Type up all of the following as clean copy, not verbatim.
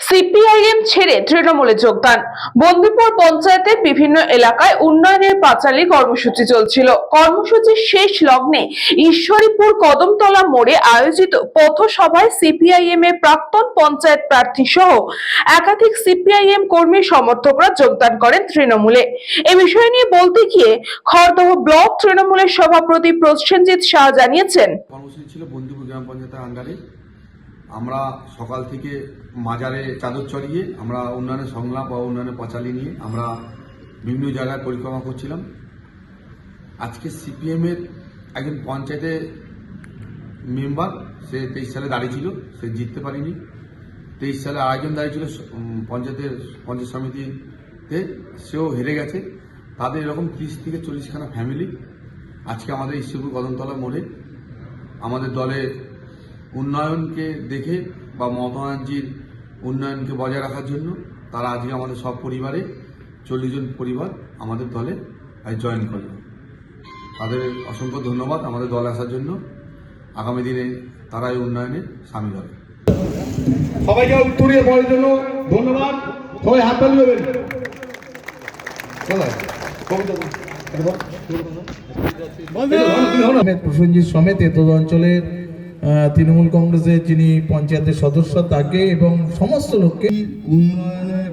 CPIM ছেড়ে তৃণমূলে যোগদান। বন্দিপুর পঞ্চায়েতের বিভিন্ন এলাকায় উন্নয়নের পাঁচালী কর্মসূচি চলছিল। কর্মসূচির শেষ লগ্নে ঈশ্বরীপুর কদমতলা মোড়ে আয়োজিত পথসভায় সিপিআইএম এর প্রাক্তন পঞ্চায়েত প্রার্থী সহ একাধিক সিপিআইএম কর্মী সমর্থকরা যোগদান করেন তৃণমূলে। এ বিষয় নিয়ে বলতে গিয়ে খড়দহ ব্লক তৃণমূলের সভাপতি প্রসেনজিৎ শাহ জানিয়েছেন, কর্মসূচি ছিল বন্দিপুর গ্রাম পঞ্চায়েতের আন্ডারে। আমরা সকাল থেকে মাজারে চাদর চড়িয়ে আমরা উন্নয়নের সংলাপ বা উন্নয়নের পাঁচালী নিয়ে আমরা বিভিন্ন জায়গায় পরিক্রমা করছিলাম। আজকে সিপিএমের একজন পঞ্চায়েতে মেম্বার, সে 23 সালে দাঁড়িয়েছিল, সে জিততে পারেনি। 23 সালে আরেকজন দাঁড়িয়েছিল পঞ্চায়েত সমিতিতে, সেও হেরে গেছে। তাদের এরকম 30 থেকে 40খানা ফ্যামিলি আজকে আমাদের ঈশ্বরপুর কদমতলা মোড়ে আমাদের দলে উন্নয়নকে দেখে বা মমতা ব্যানার্জির উন্নয়নকে বজায় রাখার জন্য তারা আজকে আমাদের সব পরিবারে 40 জন পরিবার আমাদের দলে জয়েন করল। তাদের অসংখ্য ধন্যবাদ আমাদের দলে আসার জন্য। আগামী দিনে তারা এই উন্নয়নে সামিল হবে। সবাইকে উত্তরীয় বলার জন্য ধন্যবাদ। সবাই হাত তালি দেবেন। প্রসেনজিৎ সমেত এতদ অঞ্চলের তৃণমূল কংগ্রেসের যিনি পঞ্চায়েতের সদস্য তাকে এবং সমস্ত লোককে উন্নয়নের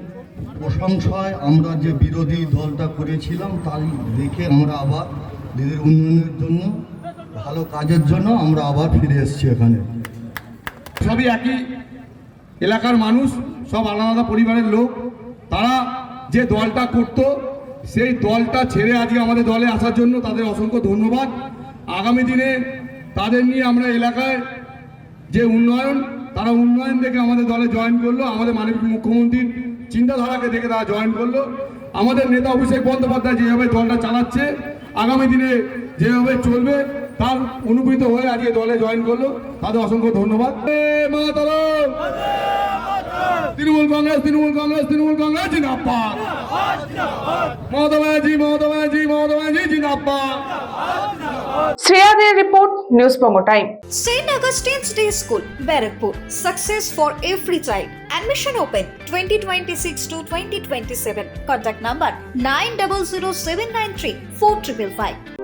প্রশংসায় আমরা যে বিরোধী দলটা করেছিলাম তাই দেখে আমরা আবার নিজেদের উন্নয়নের জন্য ভালো কাজের জন্য আমরা আবার ফিরে এসেছি এখানে। সবই একই এলাকার মানুষ, সব আলাদা আলাদা পরিবারের লোক। তারা যে দলটা করত সেই দলটা ছেড়ে আজকে আমাদের দলে আসার জন্য তাদের অসংখ্য ধন্যবাদ। আগামী দিনে তাদের নিয়ে আমরা এলাকায় যে উন্নয়ন, তারা উন্নয়ন দেখে আমাদের দলে জয়েন করলো। আমাদের মাননীয় মুখ্যমন্ত্রীর চিন্তাধারাকে দেখে তারা জয়েন করলো। আমাদের নেতা অভিষেক বন্দ্যোপাধ্যায় যেভাবে দলটা চালাচ্ছে, আগামী দিনে যেভাবে চলবে তার অনুপ্রাণিত হয়ে আজকে দলে জয়েন করলো। তাদের অসংখ্য ধন্যবাদ। তৃণমূল কংগ্রেস, তৃণমূল কংগ্রেস, তৃণমূল কংগ্রেস জিন্দাবাদ। মমতা ব্যানার্জি, মমতা ব্যানার্জি, মমতা ব্যানার্জি জিন্দাবাদ। শ্রেয়াদের report, news Banga time. St. Augustine's Day School, Barakpur. Success for every child. Admission open 2026 to 2027. Contact number 900793 4555.